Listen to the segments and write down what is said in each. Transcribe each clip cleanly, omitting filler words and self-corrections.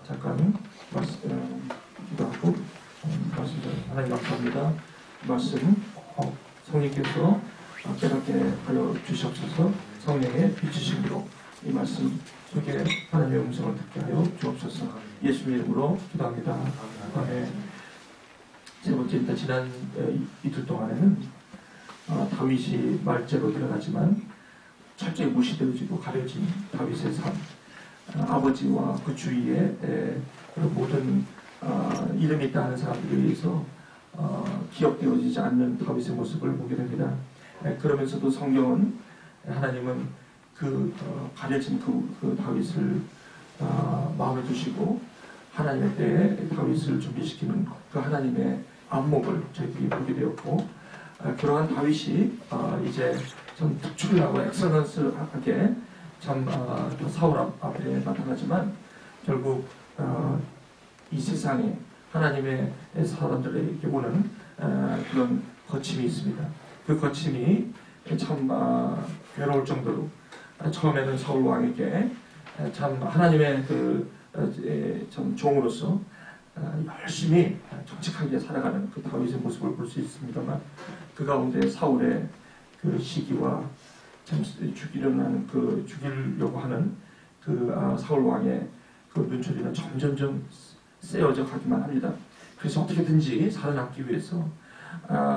잠깐 기도하고 말씀드립니다. 하나님 감사합니다. 말씀 성령께서 깨닫게 하여 주시옵소서. 성령의 비추심으로 이 말씀 속에 하나님의 음성을 듣게 하여 주옵소서. 예수님의 이름으로 기도합니다. 아멘. 세 번째입니다. 지난 이틀 동안에는 다윗이 말제로 일어나지만 철저히 무시되어지고 가려진 다윗의 삶, 아버지와 그 주위에 모든 이름이 있다 하는 사람들에 의해서 기억되어지지 않는 다윗의 모습을 보게 됩니다. 그러면서도 성경은 하나님은 가려진 그 다윗을 마음에 두시고 하나님의 때에 다윗을 준비시키는 그 하나님의 안목을 저희들이 보게 되었고, 그러한 다윗이 이제 좀 특출나고 엑셀런스하게 참 사울 앞에 나타나지만 결국 이 세상에 하나님의 사람들에게 오는 그런 거침이 있습니다. 그 거침이 참 괴로울 정도로 처음에는 사울 왕에게 참 하나님의 참 종으로서 열심히 정직하게 살아가는 그 다윗의 모습을 볼 수 있습니다만, 그 가운데 사울의 그 시기와 참 죽이려고 하는 사울 왕의 그 눈초리는 점점점 세어져 가기만 합니다. 그래서 어떻게든지 살아남기 위해서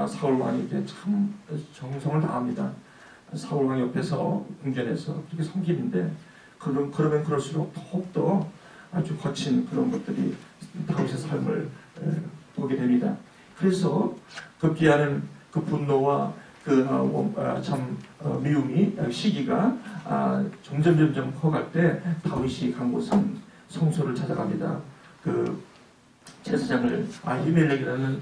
사울 왕에게 참 정성을 다합니다. 사울 왕 옆에서 궁전에서 그렇게 섬기는데, 그러면 그럴수록 더욱더 아주 거친 그런 것들이 다윗의 삶을 보게 됩니다. 그래서 급기야는 그 분노와 참 미움이 시기가 점점 커갈 때 다윗이 간 곳은 성소를 찾아갑니다. 그 제사장을 아히멜렉이라는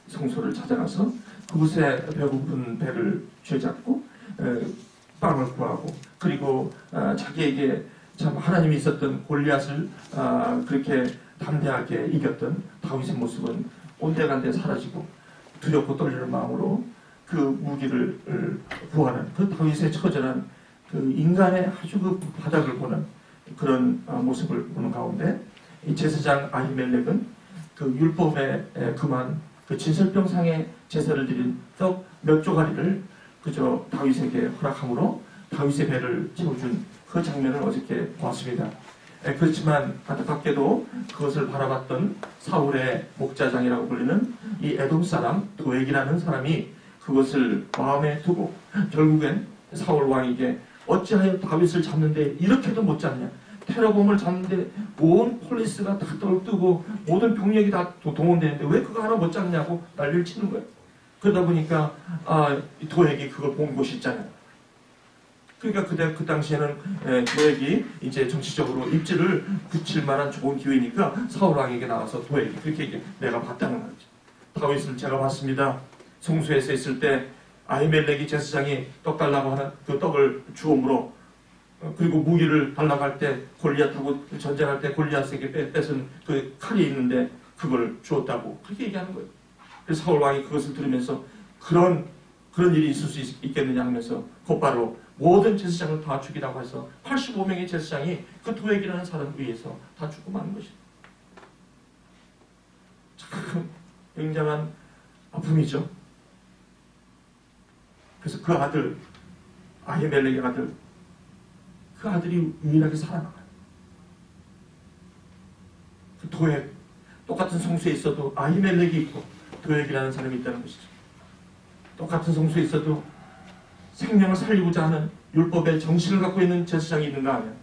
성소를 찾아가서 그곳에 배고픈 배를 쥐어잡고 빵을 구하고, 그리고 자기에게 참 하나님이 있었던 골리앗을 그렇게 담대하게 이겼던 다윗의 모습은 온데간데 사라지고 두렵고 떨리는 마음으로 그 무기를 구하는 그 다윗의 처절한 그 인간의 아주 그 바닥을 보는 그런 모습을 보는 가운데, 이 제사장 아히멜렉은 그 율법에 그만 그 진설병상에 제사를 드린 떡 몇 조가리를 그저 다윗에게 허락함으로 다윗의 배를 채워준 그 장면을 어저께 보았습니다. 그렇지만 안타깝게도 그것을 바라봤던 사울의 목자장이라고 불리는 이 에돔 사람 도액이라는 사람이 그것을 마음에 두고 결국엔 사울 왕에게 어찌하여 다윗을 잡는데 이렇게도 못 잡냐, 테러범을 잡는데 온 폴리스가 다 떨뜨고 모든 병력이 다 동원되는데 왜 그거 하나 못 잡냐고 난리를 치는 거예요. 그러다 보니까 도액이 그걸 본 곳이 있잖아요. 그러니까 그 당시에는 도액이 이제 정치적으로 입지를 굳힐 만한 좋은 기회니까 사울 왕에게 나와서 도액이 그렇게 얘기해, 내가 봤다는 거죠. 다윗을 제가 봤습니다. 성소에서 있을 때 아히멜렉이 제사장이 떡 달라고 하는 그 떡을 주om으로, 그리고 무기를 달라고 할 때 골리앗하고 전쟁할 때 골리앗에게 뺏은 그 칼이 있는데 그걸 주었다고 그렇게 얘기하는 거예요. 그래서 사울 왕이 그것을 들으면서 그런 일이 있을 수 있겠느냐 하면서 곧바로 모든 제사장을 다 죽이라고 해서 85명의 제사장이 그 도액이라는 사람을 위해서 다 죽고 마는 것입니다. 참 굉장한 아픔이죠. 그래서 그 아들, 아히멜렉의 아들, 그 아들이 유일하게 살아나가요. 그 도액, 똑같은 성소에 있어도 아히멜렉이 있고 도액이라는 사람이 있다는 것이죠. 똑같은 성소에 있어도 생명을 살리고자 하는 율법의 정신을 갖고 있는 제사장이 있는가 하면,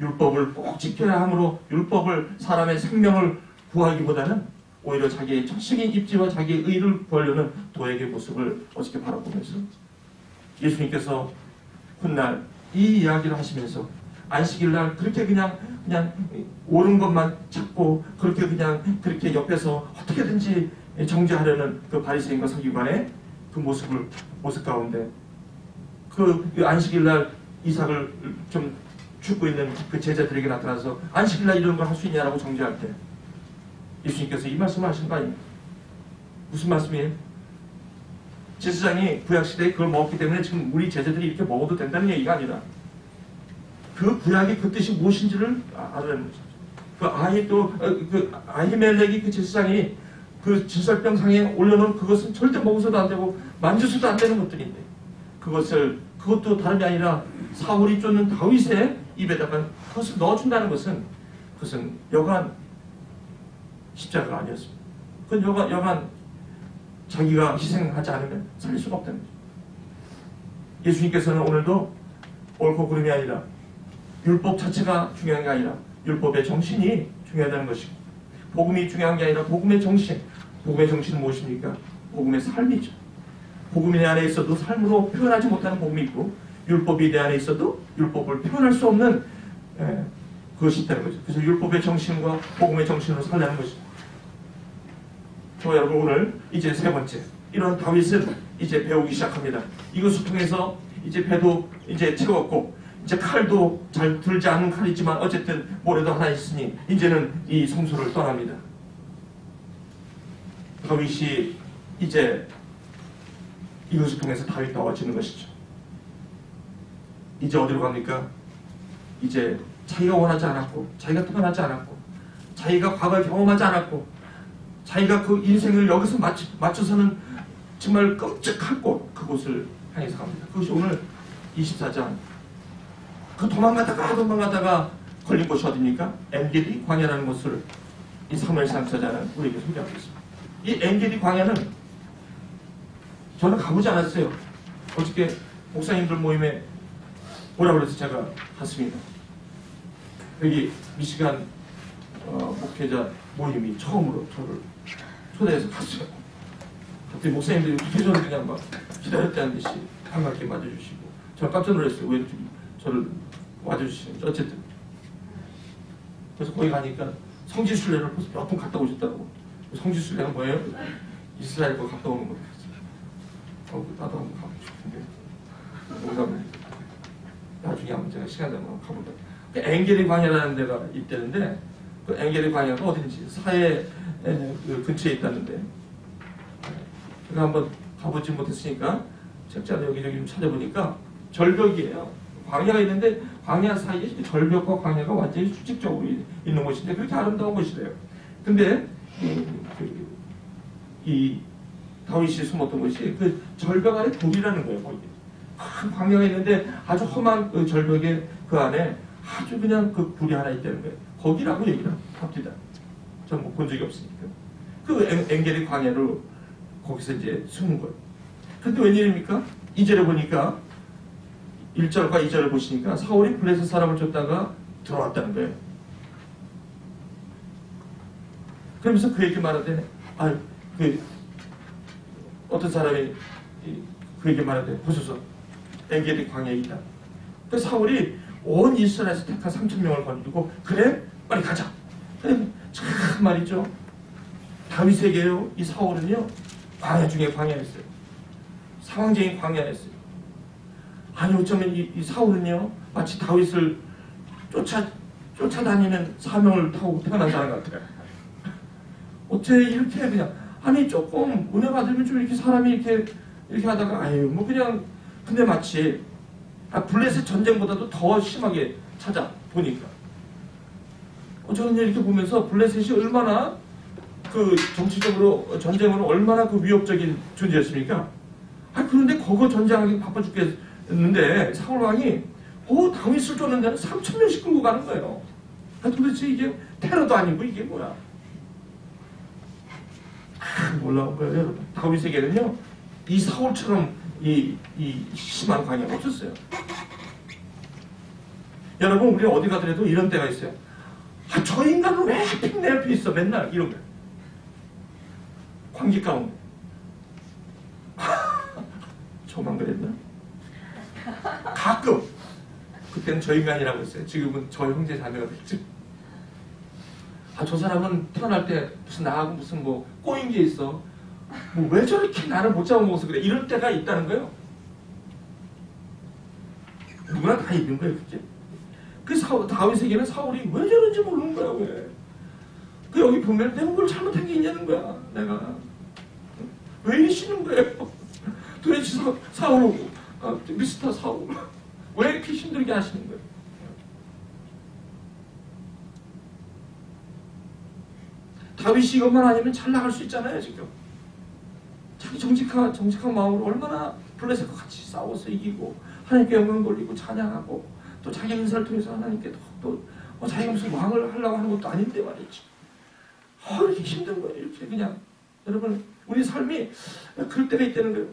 율법을 꼭 지켜야 하므로 율법을 사람의 생명을 구하기보다는 오히려 자기의 정식인 입지와 자기의 의를 구하려는 도액의 모습을 어저께 바라보면서 예수님께서 훗날 이 이야기를 하시면서 안식일날 그렇게 그냥 옳은 것만 찾고 그렇게 옆에서 어떻게든지 정죄하려는 그 바리새인과 서기관의 그 모습 가운데 그 안식일날 이삭을 좀 죽고 있는 그 제자들에게 나타나서 안식일날 이런 걸 할 수 있냐라고 정죄할 때 예수님께서 이 말씀을 하신 거 아닙니까? 무슨 말씀이에요? 제사장이 구약시대에 그걸 먹었기 때문에 지금 우리 제자들이 이렇게 먹어도 된다는 얘기가 아니라 그 구약의 그 뜻이 무엇인지를 알아내는 거죠. 그 아히멜렉이 그 제사장이 그 진설병상에 올려놓은 그것은 절대 먹어서도 안 되고 만져서도 안 되는 것들인데 그것도 다름이 아니라 사울이 쫓는 다윗의 입에다가 그것을 넣어준다는 것은 그것은 여간 십자가가 아니었습니다. 그건 여간 자기가 희생하지 않으면 살릴 수가 없다는 거죠. 예수님께서는 오늘도 옳고 그름이 아니라 율법 자체가 중요한 게 아니라 율법의 정신이 중요하다는 것이고 복음이 중요한 게 아니라 복음의 정신은 무엇입니까? 복음의 삶이죠. 복음이 내 안에 있어도 삶으로 표현하지 못하는 복음이 있고 율법이 내 안에 있어도 율법을 표현할 수 없는 그것이 있다는 거죠. 그래서 율법의 정신과 복음의 정신으로 살라는 것입니다. 여러분 오늘 이제 세 번째 이런 다윗은 이제 배우기 시작합니다. 이것을 통해서 이제 배도 이제 채웠고 이제 칼도 잘 들지 않은 칼이지만 어쨌든 모래도 하나 있으니 이제는 이 성소를 떠납니다. 다윗이 이제 이것을 통해서 다윗 나와지는 것이죠. 이제 어디로 갑니까? 이제 자기가 원하지 않았고 자기가 태어나지 않았고 자기가 과거에 경험하지 않았고 자기가 그 인생을 여기서 맞춰서는 정말 끔찍한 곳 그곳을 향해서 갑니다. 그것이 오늘 24장 그 도망가다가 걸린 곳이 어디입니까? 엔게디 광야라는 곳을 이 사무엘상 저자는 우리에게 소개하고 있습니다. 이 엔게디 광야는 저는 가보지 않았어요. 어저께 목사님들 모임에 오라고 해서 제가 갔습니다. 여기 미시간 목회자 모임이 처음으로 저를 초대해서 갔어요. 갑자기 목사님들이 기도를 그냥 막 기다렸다는 듯이 반갑게 맞아주시고 저는 깜짝 놀랐어요. 왜 이렇게 저를 맞아주시는지. 어쨌든 그래서 거기 가니까 성지순례를 벌써 몇 번 갔다 오셨다고. 성지순례가 뭐예요? 이스라엘 거 갔다 오는 거예요. 나도 한번 가보고 싶은데 농담을 나중에 한번 제가 시간 되면 가보다. 엔게디 광야라는 데가 있다는데 그 엔게디 광야가 어딘지 사해 그 근처에 있다는데 제가 한번 가보지 못했으니까 책자를 여기저기 좀 찾아보니까 절벽이에요. 광야가 있는데 광야 사이에 절벽과 광야가 완전히 수직적으로 있는 곳인데 그렇게 아름다운 곳이래요. 근데 이 다윗이 숨었던 곳이 그 절벽 안에 돌이라는 거예요. 거기 큰 광야가 있는데 아주 험한 그 절벽의 그 안에 아주 그냥 그 굴이 하나 있다는 거예요. 거기라고 얘기를 합니다. 전 뭐 본 적이 없으니까. 그 엔게디 광야로 거기서 이제 숨은 거예요. 근데 웬일입니까? 2절에 보니까 1절과 2절을 보시니까 사울이 블레셋 사람을 쫓다가 들어왔다는 거예요. 그러면서 그에게 말하되 어떤 사람이 그에게 말하되 보소서 엔게디 광야에 있다. 그 사울이 온 이스라엘에서 택한 3,000명을 거느리고 그래 빨리 가자. 참 말이죠. 다윗에게요 이 사울은요 광야 중에 광야였어요. 상황적인 광야였어요. 아니 어쩌면 이 사울은요 마치 다윗을 쫓아다니는 사명을 타고 태어난 사람 같아요. 어째 이렇게 그냥 아니 조금 은혜 받으면 좀 이렇게 사람이 이렇게 하다가 아유 뭐 그냥 근데 마치 블레셋 전쟁보다도 더 심하게 찾아보니까 저는 이렇게 보면서 블레셋이 얼마나 그 정치적으로 전쟁으로 얼마나 그 위협적인 존재였습니까? 그런데 그거 전쟁하기 바빠 죽겠는데 사울왕이 다윗을 쫓는 데는 3,000명씩 끌고 가는 거예요. 도대체 이게 테러도 아니고 이게 뭐야? 놀라운 거예요, 여러분. 다윗에게는요 이 사울처럼 이 심한 광야가 없었어요. 여러분 우리 어디 가더라도 이런 때가 있어요. 저 인간은 왜 하필 내 옆에 있어 맨날 이런 거예요. 광기 가운데 저만 그랬나? 가끔 그때는 저 인간이라고 했어요. 지금은 저 형제 자매가 됐죠. 저 사람은 태어날 때 무슨 나하고 무슨 뭐 꼬인 게 있어. 뭐 왜 저렇게 나를 못 잡아먹어서 그래. 이럴 때가 있다는 거예요. 누구나 다 있는 거예요. 그게. 그 다윗에게는 사울이 왜 저런지 모르는 거야. 왜. 그 여기 보면 내가 뭘 잘못한 게 있냐는 거야. 내가. 왜 이러시는 거예요. 도대체 사울 미스터 사울 왜 이렇게 힘들게 하시는 거예요. 다윗이 이것만 아니면 잘 나갈 수 있잖아요. 지금 자기 정직한 마음으로 얼마나 블레셋과 같이 싸워서 이기고 하나님께 영광 돌리고 찬양하고 또 자기 인사를 통해서 하나님께 또 자기가 무슨 왕을 하려고 하는 것도 아닌데 말이지. 이렇게 힘든 거예요. 이렇게 그냥 여러분 우리 삶이 그럴 때가 있다는 거예요.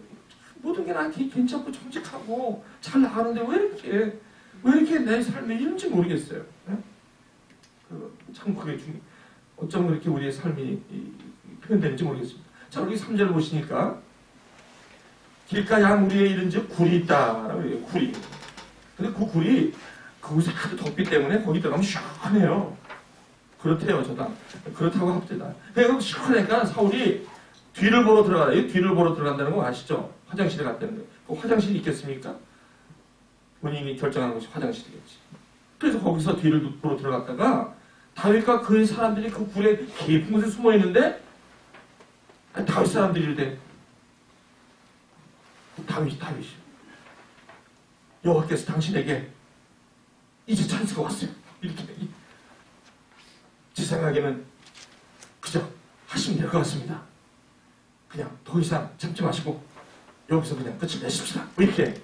모든 게 나한테 괜찮고 정직하고 잘 나가는데 왜 이렇게 내 삶이 이런지 모르겠어요. 참 그게 어쩜 그렇게 우리의 삶이 표현되는지 모르겠습니다. 자, 여기 3절 보시니까 길가 양우리에 이른즉 굴이 있다라고 해요. 굴이. 근데 그 굴이 거기서 하도 덥기 때문에 거기 들어가면 시원해요. 그렇대요, 저다. 그렇다고 합니다. 그래서 시원하니까 사울이 뒤를 보러 들어가다. 이 뒤를 보러 들어간다는 거 아시죠? 화장실에 갔다는 거예요. 그 화장실이 있겠습니까? 본인이 결정한 것이 화장실이겠지. 그래서 거기서 뒤를 보러 들어갔다가 다윗과 그 사람들이 그 굴에 깊은 곳에 숨어 있는데 다윗 사람들이 이르되 다윗이 여호와께서 당신에게 이제 찬스가 왔어요. 이렇게 제 생각에는 그저 하시면 될 것 같습니다. 그냥 더 이상 참지 마시고 여기서 그냥 끝을 내십시다. 이렇게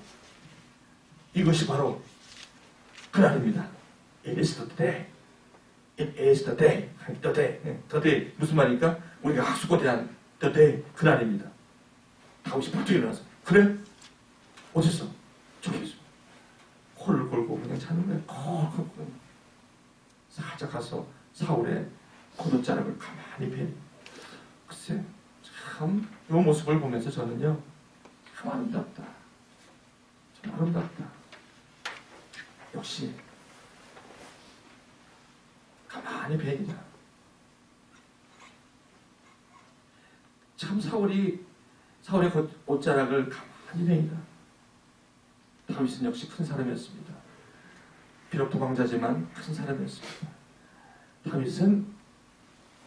이것이 바로 그날입니다. It is the day. It is the day. The day. The day. 무슨 말입니까? 우리가 학수고대 한 the day. 그날입니다. 다윗이 벌떡 일어나서 그래? 어딨어? 저기 있어. 코를 골고 그냥 자는 거예요. 콜 살짝 가서 사울의 콧자락을 가만히 베니. 글쎄 참 이 모습을 보면서 저는요 참 아름답다. 참 아름답다. 역시 가만히 베니라. 참 사울의 옷자락을 가만히 베니라. 다윗은 역시 큰 사람이었습니다. 비록 도망자지만 큰 사람이었습니다. 다윗은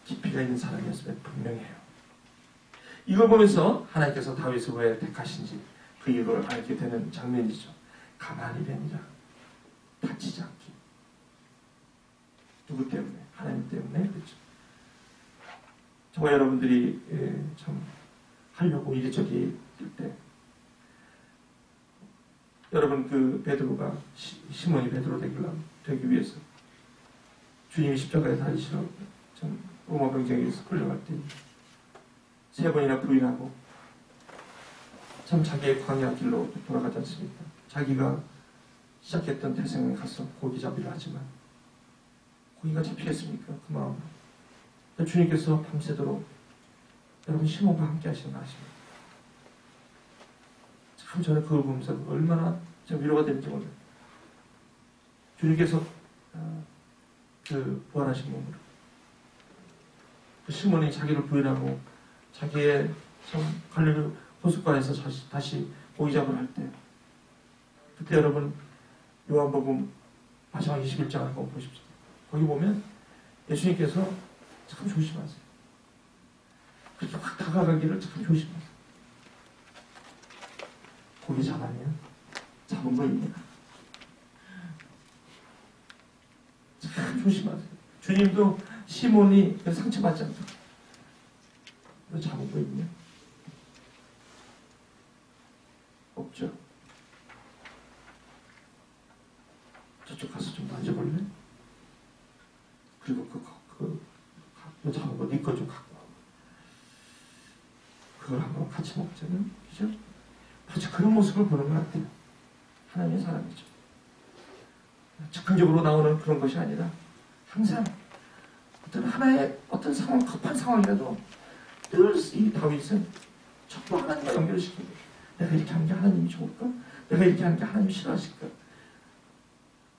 깊이가 있는 사람이었으면 분명해요. 이걸 보면서 하나님께서 다윗을 왜 택하신지 그 이유를 알게 되는 장면이죠. 가만히 베니라. 다치지 않기. 누구 때문에? 하나님 때문에. 그렇죠. 정말 여러분들이 참 하려고 이리저리 뛸 때 여러분 그 베드로가 시몬이 베드로 되기 위해서 주님이 십자가에 달리시러 참 로마 병정에서 끌려갈 때 3번이나 부인하고 참 자기의 광야 길로 돌아가지 않습니까? 자기가 시작했던 태생에 가서 고기잡이를 하지만 고기가 잡히겠습니까? 그 마음으로. 주님께서 밤새도록 여러분 시몬과 함께 하시는 거 아십니까? 참 저는 그걸 보면서 얼마나 좀 위로가 되는지 몰라요. 주님께서 그 부활하신 몸으로 그 시몬이 자기를 부인하고 자기의 참 갈릴리 호숫가에서 다시 고기 잡으러 할 때 그때 여러분 요한복음 마지막 21장 한번 보십시오. 거기 보면 예수님께서 참 조심하세요. 그렇게 확 다가가기를 참 조심하세요. 고기 잡았냐? 잡은 거 있냐? 참 조심하세요. 주님도 시몬이 상처받지 않도록 너 잡은 거 있냐? 없죠. 저쪽 가서 좀 만져볼래? 그리고 너 잡은 거 네 거 좀 갖고 와. 그걸 한번 같이 먹자는 그죠? 마치 그런 모습을 보는 것 같아요. 하나님의 사람이죠. 즉흥적으로 나오는 그런 것이 아니라 항상 어떤 상황, 급한 상황이라도 늘 이 다윗은 전부 하나님과 연결을 시키는 거예요. 내가 이렇게 하는 게 하나님이 좋을까? 내가 이렇게 하는 게 하나님이 싫어하실까?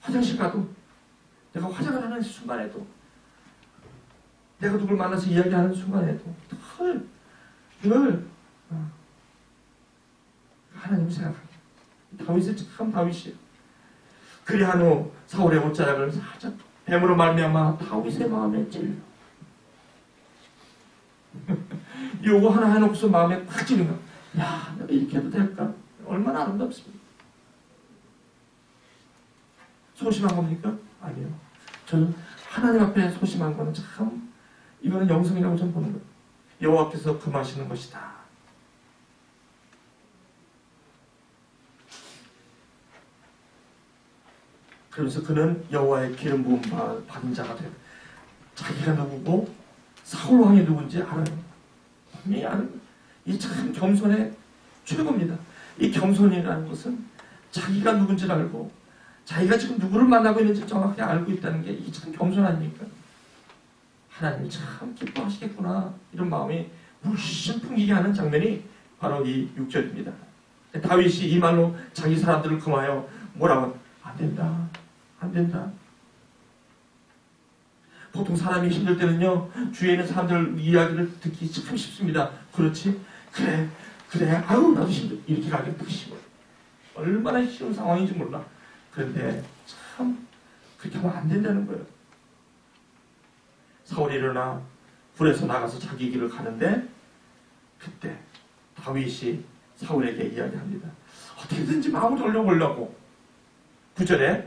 화장실 가도 내가 화장을 하는 순간에도 내가 누굴 만나서 이야기하는 순간에도 늘 하나님 생각합니다. 다윗은 참 다윗이에요. 그리한 후 사울의 옷자락을 살짝 뱀으로 말미암아 다윗의 마음에 찔려. 요거 하나 해놓고서 마음에 팍 찔린 거야. 야, 내가 이렇게 해도 될까? 얼마나 아름답습니까? 소심한 겁니까? 아니요. 저는 하나님 앞에 소심한 거는 참 이거는 영성이라고 좀 보는 거예요. 여호와께서 금하시는 것이다. 그러면서 그는 여호와의 기름 부음 받은 자가 되고, 자기가 누구고 사울 왕이 누군지 알아요. 분명히 아는, 이 참 겸손의 최고입니다. 이 겸손이라는 것은 자기가 누군지를 알고 자기가 지금 누구를 만나고 있는지 정확히 알고 있다는 게 이게 참 겸손 아닙니까? 하나님이 참 기뻐하시겠구나, 이런 마음이 물씬 풍기게 하는 장면이 바로 이 6절입니다. 다윗이 이 말로 자기 사람들을 금하여 뭐라고? 안 된다, 안 된다. 보통 사람이 힘들 때는요, 주위에 있는 사람들 이야기를 듣기 참 쉽습니다. 그렇지? 그래, 아유, 나도 힘들어. 이렇게 가기가 딱 쉬워요. 얼마나 쉬운 상황인지 몰라. 그런데 참 그렇게 하면 안 된다는 거예요. 사울이 일어나 굴에서 나가서 자기 길을 가는데, 그때 다윗이 사울에게 이야기합니다. 어떻게든지 마음을 돌려보려고. 9절에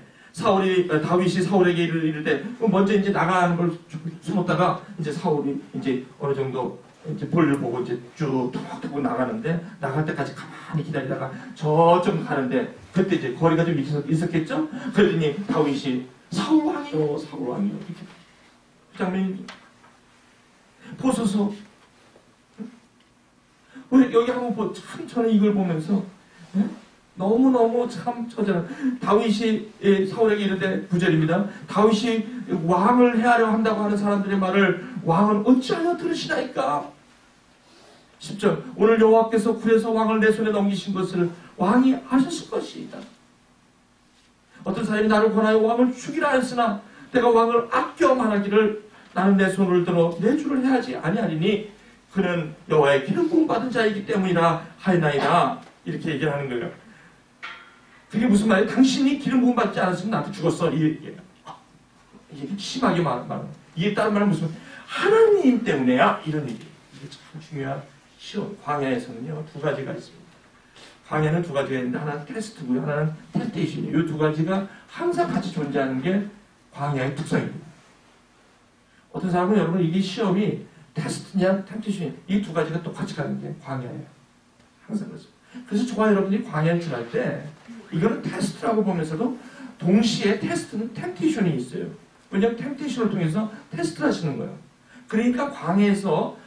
다윗이 사울에게 이르되 먼저 이제 나가는 걸 숨었다가 이제 사울이 이제 어느 정도 이제 볼일 보고 이제 쭉 툭툭 나가는데, 나갈 때까지 가만히 기다리다가 저쪽 가는데, 그때 이제 거리가 좀 있었겠죠? 그러더니 다윗이 사울 왕이요 이렇게 그 장면이 보소서. 왜 여기 한번 참 저는 이걸 보면서 너무너무 참 저는 다윗이 사울에게 이르되 9절입니다. 다윗이 왕을 해하려 한다고 하는 사람들의 말을 왕은 어찌하여 들으시나이까? 10절 오늘 여호와께서 굴에서 왕을 내 손에 넘기신 것을 왕이 아셨을 것이다. 어떤 사람이 나를 권하여 왕을 죽이라 하였으나 내가 왕을 아껴 말하기를 나는 내 손을 들어 내 주를 해하지 아니하리니 그는 여호와의 기름 부음 받은 자이기 때문이라 하였나이다. 이렇게 얘기를 하는 거예요. 그게 무슨 말이에요? 당신이 기름 부음 받지 않았으면 나한테 죽었어. 이게 심하게 말하는. 이게 다른 말은 무슨 말이에요? 하나님 때문에야 이런 얘기. 이게 참 중요한 시험. 광야에서는요, 두 가지가 있습니다. 광야는 두 가지가 있는데, 하나는 테스트고요, 하나는 템테이션이에요. 이 두 가지가 항상 같이 존재하는 게 광야의 특성입니다. 어떤 사람은 여러분 이게 시험이 테스트냐 템테이션이냐, 이 두 가지가 똑같이 가는 게 광야예요. 항상 그렇죠. 그래서 저와 여러분이 광야를 지날 때 이거는 테스트라고 보면서도 동시에 테스트는 템테이션이 있어요. 왜냐하면 템테이션을 통해서 테스트를 하시는 거예요. 그러니까 광야에서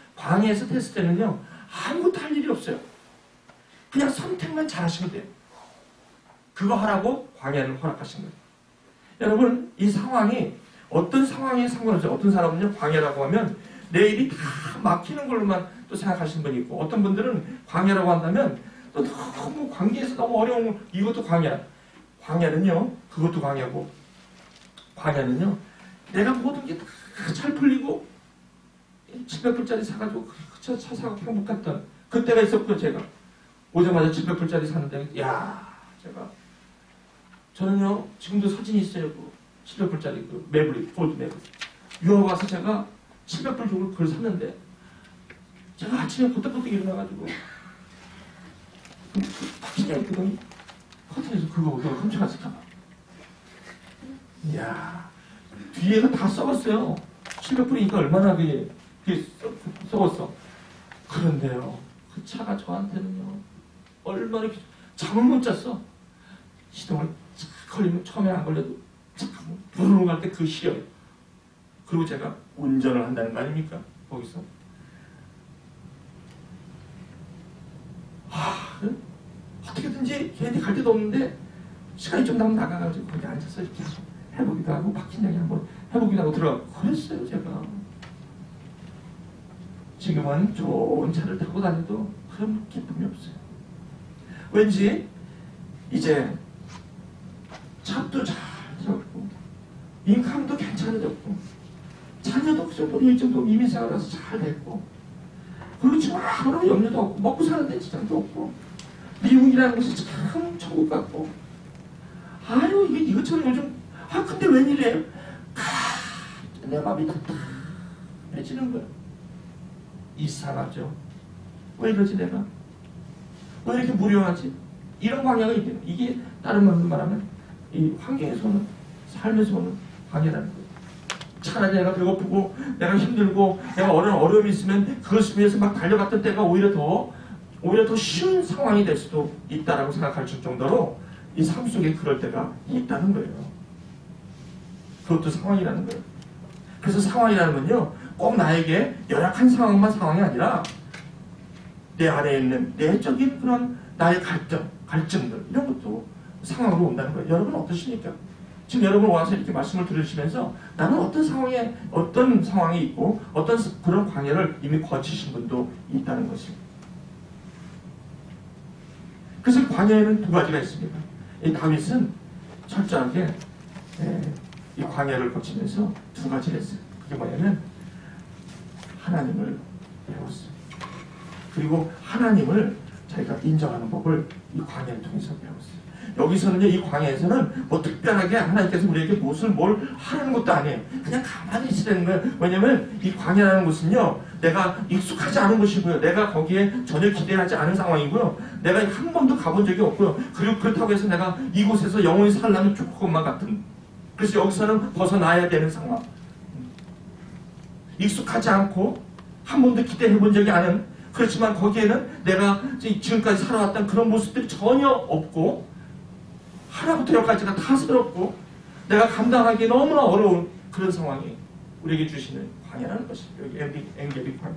테스트 때는요, 아무것도 할 일이 없어요. 그냥 선택만 잘하시면 돼요. 그거 하라고 광야를 허락하신 거예요. 여러분, 이 상황이 어떤 상황에 상관없어요. 어떤 사람은요, 광야라고 하면 내일이 다 막히는 걸로만 또 생각하시는 분이 있고, 어떤 분들은 광야라고 한다면 또 너무 관계에서 너무 어려운, 이것도 광야. 광야는요, 그것도 광야고, 광야는요, 내가 모든 게 다 잘 풀리고 700불짜리 사가지고 차 사고 행복 갔던 그때가 있었고, 제가 오자마자 700불짜리 샀는데, 저는요 지금도 사진이 있어요. 그 700불짜리 그 매블리, 폴드 매블리. 유학 와서 제가 700불 주고 그걸 샀는데, 제가 아침에 부탁부탁 일어나가지고 박시냐 있거든요. 커튼에서 그거 훔쳐갔을까봐. 이야, 뒤에가 다 썩었어요. 700불이니까 얼마나 그게 썩었어. 그런데요, 그 차가 저한테는요, 얼마나 잠을 못 잤어. 시동을 착 걸리면, 처음에 안 걸려도 착 부르르 갈 때 그 시력. 그리고 제가 운전을 한다는 거 아닙니까? 거기서. 어떻게든지 걔한테 갈 데도 없는데 시간이 좀 나면 나가가지고 거기 앉아서 이렇게 해보기도 하고, 박힌 얘기 한번 해보기도 하고 들어가고 그랬어요, 제가. 지금은 좋은 차를 타고 다녀도 그런 기쁨이 없어요. 왠지 이제 잡도 잘 들었고, 인감도 괜찮아졌고, 자녀도 그 정도로 일정도 이민생활에서 잘 됐고, 그리고 지금 아무런 염려도 없고, 먹고 사는 데 지장도 없고, 미국이라는 곳이 참 천국 같고, 아유, 이게 이것처럼 요즘, 근데 웬일이에요? 내 마음이 답답해지는 거야. 이상하죠. 왜 이러지 내가? 왜 이렇게 무료하지? 이런 광야가 있대요. 이게 다른 말로 말하면 이 환경에서 오는, 삶에서 오는 광야라는 거예요. 차라리 내가 배고프고 내가 힘들고 내가 어려움이 있으면 그것을 위해서 막 달려갔던 때가 오히려 더 쉬운 상황이 될 수도 있다라고 생각할 정도로 이 삶 속에 그럴 때가 있다는 거예요. 그것도 상황이라는 거예요. 그래서 상황이라는 건요, 꼭 나에게 열악한 상황만 상황이 아니라 내 안에 있는 내적인 그런 나의 갈증들 이런 것도 상황으로 온다는 거예요. 여러분 어떠십니까? 지금 여러분 와서 이렇게 말씀을 들으시면서 나는 어떤 상황이 있고 어떤 그런 광야를 이미 거치신 분도 있다는 것입니다. 그래서 광야에는 두 가지가 있습니다. 이 다윗은 철저하게 이 광야를 거치면서 두 가지를 했어요. 그게 뭐냐면 하나님을 배웠어요. 그리고 하나님을 자기가 인정하는 법을 이 광야를 통해서 배웠어요. 여기서는요, 이 광야에서는 뭐 특별하게 하나님께서 우리에게 뭘 하라는 것도 아니에요. 그냥 가만히 있으라는 거예요. 왜냐면 이 광야라는 곳은요, 내가 익숙하지 않은 곳이고요. 내가 거기에 전혀 기대하지 않은 상황이고요. 내가 한 번도 가본 적이 없고요. 그리고 그렇다고 해서 내가 이곳에서 영원히 살려면 좋을 것만 같은. 그래서 여기서는 벗어나야 되는 상황. 익숙하지 않고 한 번도 기대해 본 적이 않은, 그렇지만 거기에는 내가 지금까지 살아왔던 그런 모습들이 전혀 없고 하나부터 열까지가 다 새롭고 내가 감당하기 너무나 어려운 그런 상황이 우리에게 주시는 광야라는 것입니다. 여기 엔게비 광야.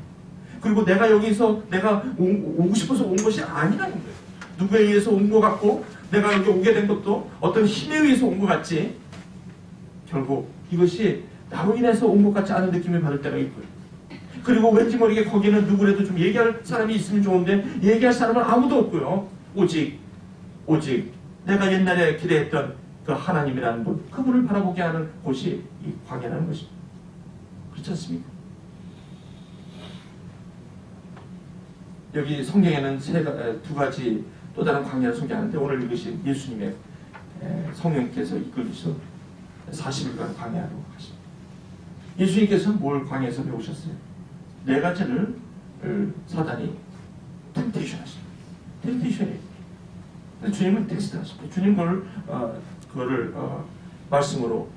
그리고 내가 여기서 내가 오고 싶어서 온 것이 아니라는 거예요. 누구에 의해서 온 것 같고 내가 여기 오게 된 것도 어떤 힘에 의해서 온 것 같지, 결국 이것이 나로 인해서 온 것 같지 않은 느낌을 받을 때가 있고요. 그리고 왠지 모르게 거기는 누구라도 좀 얘기할 사람이 있으면 좋은데 얘기할 사람은 아무도 없고요. 오직 내가 옛날에 기대했던 그 하나님이라는 분, 그분을 바라보게 하는 곳이 이 광야라는 것입니다. 그렇지 않습니까? 여기 성경에는 두 가지 또 다른 광야를 소개하는데, 오늘 읽으신 예수님의 성령께서 이끌리셔 40일간 광야로 하십니다. 예수님께서 뭘 광야에서 배우셨어요? 네 가지를 사단이 템테이션 하십니다. 템테이션이에요. 주님은 테스트 하십니다. 주님 그거를 말씀으로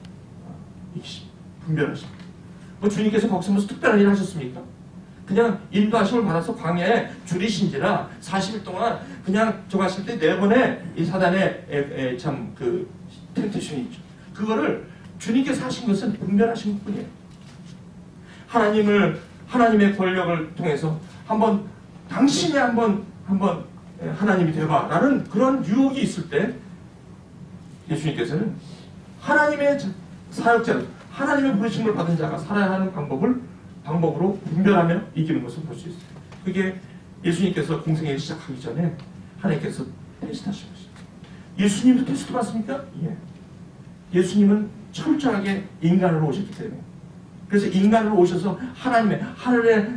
분별하십니다. 뭐 주님께서 거기서 무슨 특별한 일을 하셨습니까? 그냥 인도하심을 받아서 광야에 줄이신지라 40일 동안 그냥 저거 하실 때 네 번의 이 사단의 참 그 템테이션이 있죠. 그거를 주님께서 하신 것은 분별하신 것뿐이에요. 하나님의 권력을 통해서 당신이 한번 하나님이 되어봐라는 그런 유혹이 있을 때 예수님께서는 하나님의 사역자, 하나님의 부르심을 받은 자가 살아야 하는 방법으로 분별하며 이기는 것을 볼 수 있어요. 그게 예수님께서 공생애를 시작하기 전에 하나님께서 테스트하신 것입니다. 예수님도 테스트 받습니까? 예. 예수님은 철저하게 인간으로 오셨기 때문에, 그래서 인간으로 오셔서 하늘에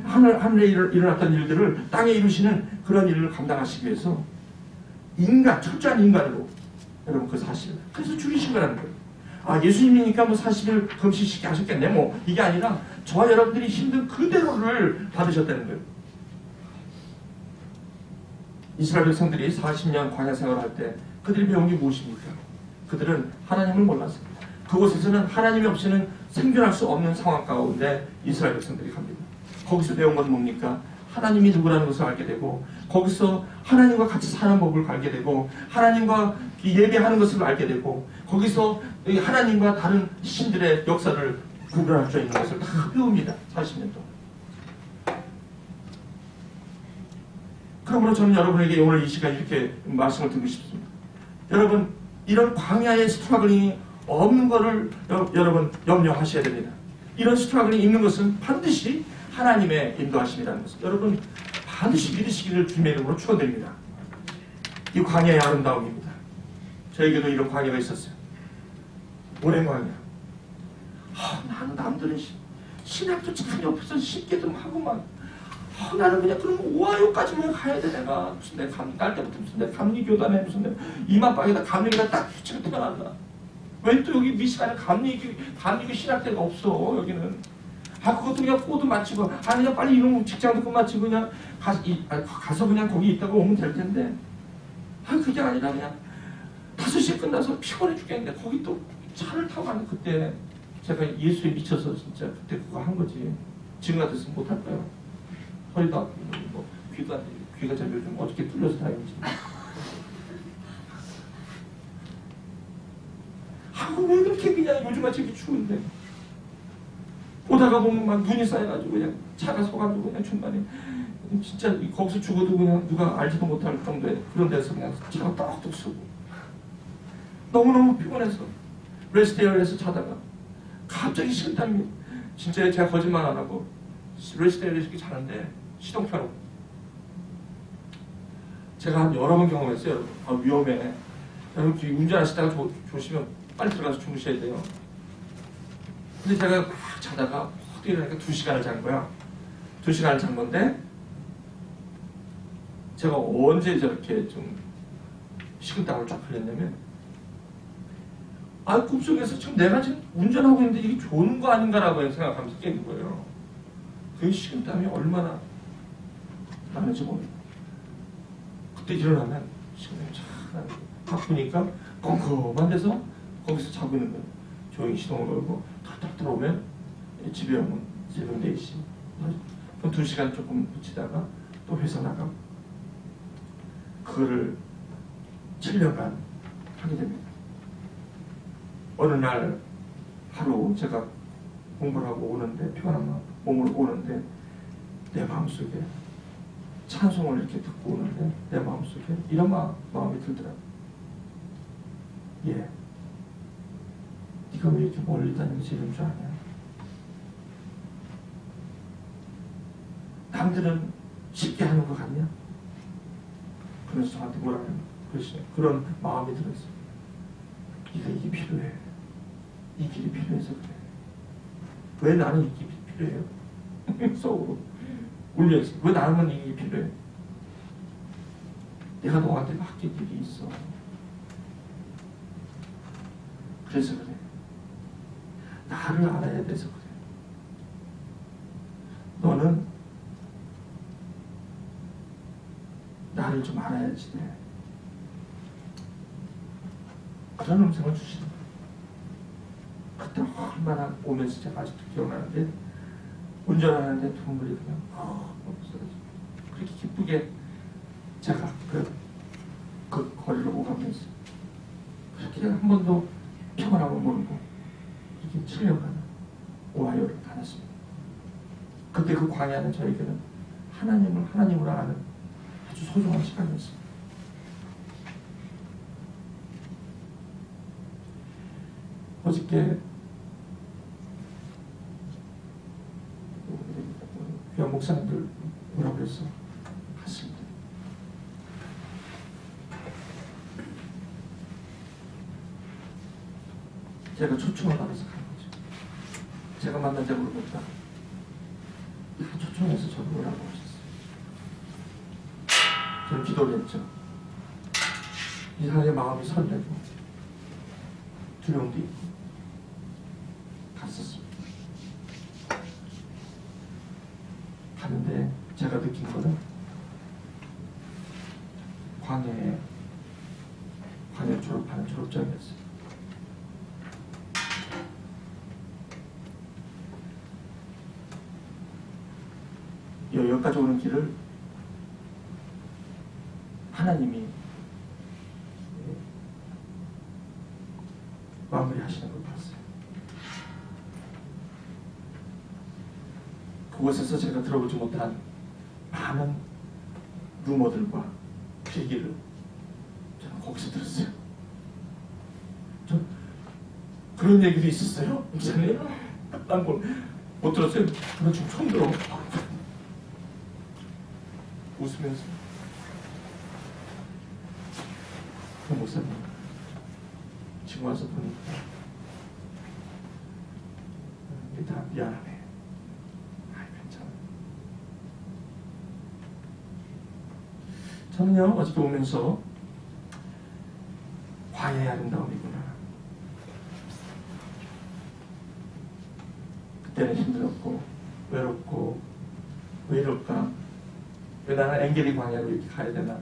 일어났던 일들을 땅에 이루시는 그런 일을 감당하시기 위해서 철저한 인간으로 여러분 그 사실, 그래서 줄이신 거라는 거예요. 아, 예수님이니까 뭐 40일 금식시켜 하셨겠네, 뭐 이게 아니라 저와 여러분들이 힘든 그대로를 받으셨다는 거예요. 이스라엘 백성들이 40년 광야 생활을 할 때 그들이 배운 게 무엇입니까? 그들은 하나님을 몰랐습니다. 그곳에서는 하나님이 없이는 생존할 수 없는 상황 가운데 이스라엘 백성들이 갑니다. 거기서 배운 건 뭡니까? 하나님이 누구라는 것을 알게 되고, 거기서 하나님과 같이 사는 법을 알게 되고, 하나님과 예배하는 것을 알게 되고, 거기서 하나님과 다른 신들의 역사를 구별할 수 있는 것을 다 배웁니다. 40년 동안. 그러므로 저는 여러분에게 오늘 이 시간 이렇게 말씀을 드리고 싶습니다. 여러분, 이런 광야의 스트러글이 없는 것을 여러분 염려하셔야 됩니다. 이런 스트러글이 있는 것은 반드시 하나님의 인도하심이라는 것을 여러분 반드시 믿으시기를 주님의 이름으로 축원드립니다. 이 광야의 아름다움입니다. 저에게도 이런 광야가 있었어요. 오랜 광야. 나는 남들은 신학도 참 옆에서 쉽게도 하고 막 나는 그냥 그럼 오하이오까지만 가야 돼. 내가 무슨 날 때부터 무슨 내 감리교단에 무슨 이마방에다 감리교가 딱 휘치고 태어났나. 왜 또 여기 미시간에 감리교 신학대가 없어. 여기는 그것도 그냥 코드 맞추고 그냥 빨리 이런 직장도 끝마치고 그냥 가서 그냥 거기 있다가 오면 될 텐데, 그게 아니라 그냥 5시에 끝나서 피곤해 죽겠는데 거기 또 차를 타고 가는 그때 제가 예수에 미쳐서 진짜 그때 그거 한 거지. 지금 같았으면 못할 거예요. 허리도 아프고 뭐 귀가 잘 요즘 어떻게 뚫려서 다니는지. 왜 그렇게 그냥 요즘같이 이렇게 추운데 오다가 보면 막 눈이 쌓여가지고 그냥 차가 서가지고 그냥 중간에 진짜 거기서 죽어도 그냥 누가 알지도 못할 정도의 그런 데서 그냥 차가 떡떡 쓰고 너무너무 피곤해서 레스테어에서 자다가 갑자기 식은땀이 진짜 제가 거짓말 안 하고 레스테어에서 이렇게 자는데 시동 켜놓고 제가 한 여러 번 경험했어요. 여러분. 아, 위험해. 여러분 운전하시다가 조심하면 빨리 들어가서 주무셔야 돼요. 근데 제가 막 자다가 헛 일어나니까 2시간을 잔 거야. 2시간을 잔 건데 제가 언제 저렇게 좀 식은땀을 쫙 흘렸냐면 꿈속에서 지금 내가 지금 운전하고 있는데 이게 좋은 거 아닌가라고 생각하면서 깨는 거예요. 그 식은땀이 얼마나 나는지 모르겠어요. 그때 일어나면 식은땀이 쫙 나는 거예요. 바쁘니까 컴컴한 데서 거기서 자고 있는 거예요. 조용히 시동을 걸고 탁탁 들어오면 집에 오면 새벽 4시. 그럼 2시간 조금 붙이다가 또 회사 나가고 그거를 7년간 하게 됩니다. 어느 날 하루 제가 공부를 하고 오는데 피곤한 몸으로 오는데 내 마음속에 찬송을 이렇게 듣고 오는데 내 마음속에 이런 마음이 들더라고요. 예, 네가 왜 이렇게 멀리 다니면서 이런 줄 아냐? 남들은 쉽게 하는 것 같냐? 그래서 저한테 뭐라는 그러시냐? 그런 마음이 들었어요. 네가 이게 필요해. 이 길이 필요해서 그래. 왜 나는 이 길이 필요해요? 속으로 울려있어. 왜 나는 이게 필요해? 내가 너한테 맡길 일이 있어. 그래서 그래. 나를 알아야 돼서 그래. 너는 나를 좀 알아야지 돼. 그런 음성을 주시는 거예요. 그때 얼마나 오면서 제가 아직도 기억나는데 운전하는데 눈물이 그냥 그렇게 기쁘게 제가 그 거리를 오가면서 그렇게 한 번도 평안함을 모르고 이렇게 7년간 오하이오를 다녔습니다. 그때 그 광야는 저에게는 하나님으로 아는 아주 소중한 시간이었습니다. 어저께 귀한 목사님들 오라고 해서 갔습니다. 제가 초청을 받아서 간 거죠. 제가 만난 자 모르겠다. 초청해서 저를 오라고 하셨어요. 저는 기도를 했죠. 이 사람의 마음이 설레고 두려움도 있고 갔었습니다. 갔는데 제가 느낀 거는 광야를 졸업하는 졸업장이었어요. 여기까지 오는 길을 하나님이 마무리하시는 걸 봤어요. 그곳에서 제가 들어보지 못한 많은 루머들과 얘기를 저는 거기서 들었어요. 전 그런 얘기도 있었어요. 목사님, 난 못 들었어요. 저는 지금 처음 들어. 웃으면서 그 목사님 지금 와서 보니까 다 미안하네. 괜찮아. 저는요 어저께 오면서 광야의 아름다움이구나. 그때는 힘들었고 외롭고 왜 이럴까? 왜 나는 엥게리 광야로 이렇게 가야 되나?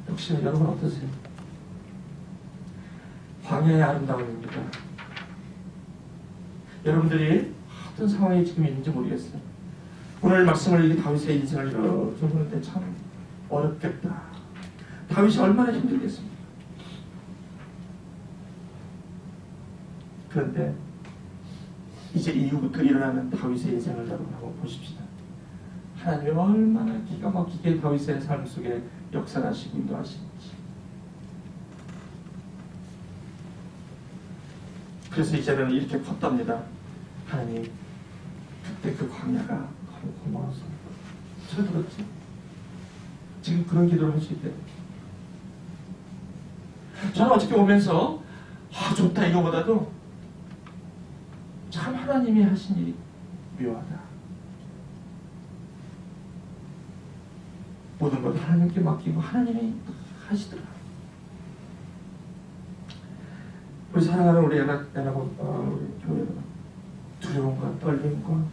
역시 여러분 어떠세요? 광야의 아름다움입니다. 여러분들이 어떤 상황에 지금 있는지 모르겠어요. 오늘 말씀을 이렇게 다윗의 인생을 이렇게 보는데 참 어렵겠다. 다윗이 얼마나 힘들겠습니까? 그런데 이제 이후부터 일어나는 다윗의 인생을 여러분 한번 보십시다. 하나님이 얼마나 기가 막히게 다윗의 삶 속에 역사하시고 인도하시는지. 그래서 이제는 이렇게 컸답니다. 하나님, 그때 그 광야가 너무 고마워서 저 들었지. 지금 그런 기도를 할 수 있대요. 저는 어떻게 오면서 좋다 이거보다도 참 하나님이 하신 일이 묘하다. 모든 걸 하나님께 맡기고 하나님이 하시더라. 우리 사랑하는 우리 우리 교회 여러분, 두려움과 떨림과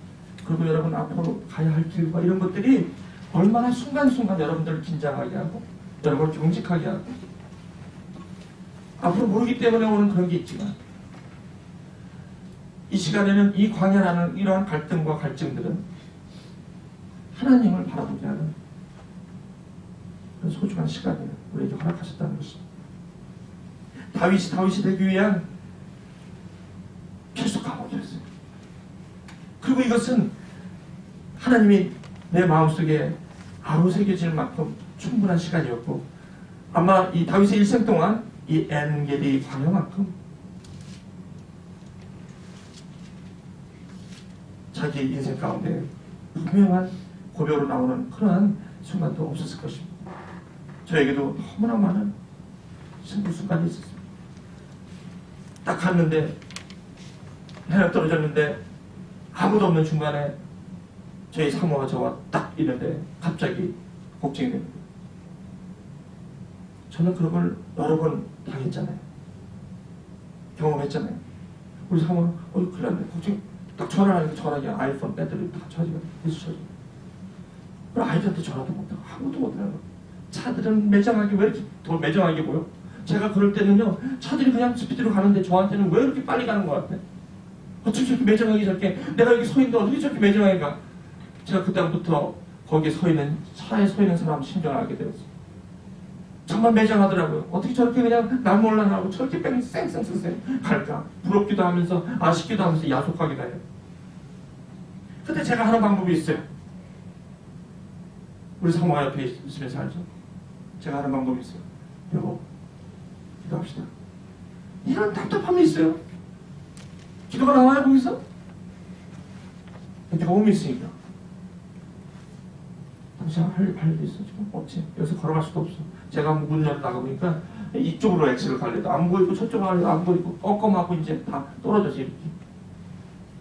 그리고 여러분 앞으로 가야 할 길과 이런 것들이 얼마나 순간순간 여러분들을 긴장하게 하고 여러분을 경직하게 하고 앞으로 모르기 때문에 오는 그런 게 있지만 이 시간에는 이 광야라는 이러한 갈등과 갈증들은 하나님을 바라보게 하는 그런 소중한 시간을 우리에게 허락하셨다는 것입니다. 다윗이 되기 위한 필수 과목이었어요. 그리고 이것은 하나님이 내 마음속에 아로새겨질 만큼 충분한 시간이었고 아마 이 다윗의 일생 동안 이 엔게디 광야만큼 자기 인생 가운데 분명한 고백으로 나오는 그러한 순간도 없었을 것입니다. 저에게도 너무나 많은 승부 순간이 있었습니다. 딱 갔는데 해가 떨어졌는데 아무도 없는 중간에 저희 사모가 저와 딱 있는데 갑자기 걱정이 됩니다. 저는 그런 걸 여러 번 당했잖아요. 경험했잖아요. 우리 사모는 큰일 났네. 걱정 딱 전화하니까 전화기 아이폰 배터리 다 차지가 있어. 그럼 아이들한테 전화도 못하고 아무도 못하고 차들은 매장하게 왜 이렇게 더 매장하게 보여? 제가 그럴 때는요 차들이 그냥 스피드로 가는데 저한테는 왜 이렇게 빨리 가는 것 같아? 어떻게 저렇게 매장하게 저렇게 내가 여기 서 있는데 어떻게 저렇게 매장하게 가? 제가 그다음부터 거기에 서 있는 차에 서 있는 사람 신경을 알게 되었어요. 정말 매장하더라고요. 어떻게 저렇게 그냥 날 몰라 하고 저렇게 쌩쌩쌩쌩 갈까? 부럽기도 하면서 아쉽기도 하면서 야속하기도 해요. 근데 제가 하는 방법이 있어요. 우리 사모가 옆에 있으면서 알죠? 제가 하는 방법이 있어요. 여보, 기도합시다. 이런 답답함이 있어요. 기도가 나와요 거기서? 경험이 있으니까. 당신 할 일이 있어 지금? 없지. 여기서 걸어갈 수도 없어. 제가 문 열어 나가보니까 이쪽으로 X를 갈래도 안 보이고 저쪽으로 갈래도 안 보이고 껌껌하고 이제 다 떨어져서 이렇게.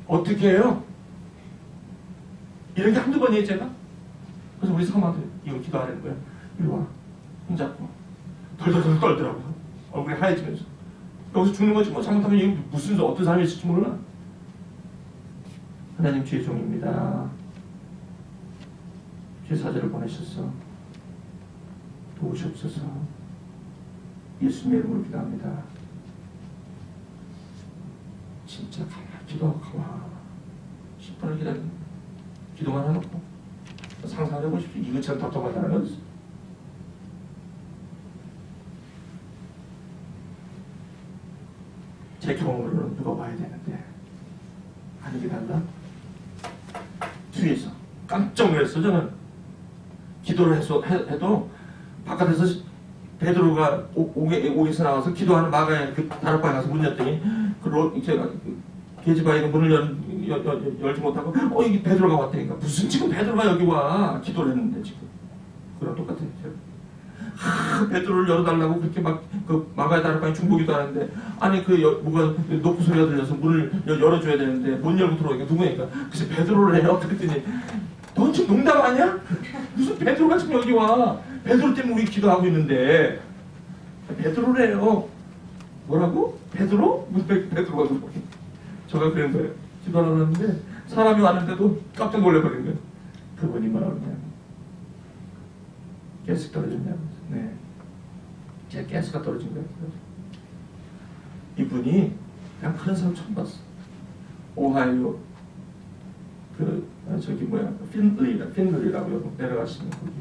어떻게 해요? 이런 게 한두 번이에요 제가? 그래서 우리 사모한테 이거 기도하라는 거예요. 이리 와. 손잡고. 덜덜덜 떨더라고요. 얼굴이 하얘지면서. 여기서 죽는 거지 뭐 잘못하면 이게 무슨 어떤 사람이 있을지 몰라. 하나님 주의 종입니다. 주의 사자를 보내셔서 도우시옵소서. 예수님의 이름으로 기도합니다. 진짜 가만히 기도하고 가만히 10분을 기다립니다. 기도만 해놓고 상상을 해보십시오. 이것처럼 답답하다는 것은. 제 경험으로는 누가 봐야 되는데 아니게 달라. 뒤에서 깜짝 놀랐어. 저는 기도를 해도 바깥에서 베드로가 옥에서 나와서 기도하는 마가의 그 다락방에 가서 문 열더니 제가 계집아이가 문을 열지 못하고 이게 베드로가 왔다니까. 무슨 지금 베드로가 여기 와. 기도를 했는데 지금 그랑 똑같아요. 베드로를 열어달라고 그렇게 막 그 마가의 다락방에 중보기도 하는데 아니 뭐가 노크 소리가 들려서 문을 열어줘야 되는데 못 열고 들어오니까 누구니까 그래서 베드로를 해요. 그랬더니 넌 지금 농담 아니야? 무슨 베드로가 지금 여기 와. 베드로 때문에 우리 기도하고 있는데 베드로를 해요. 뭐라고? 베드로? 무슨 베드로가 그러고 저가 그런 거예요. 기도를 하는데 사람이 왔는데도 깜짝 놀라버린 거예요. 그분이 뭐라고 그러냐. 가스 떨어졌냐고. 네. 제 가스가 떨어진 거예요. 이분이 그냥 그런 사람 처음 봤어. 오하이오 저기 뭐야 핀들이라고 내려가시는 거기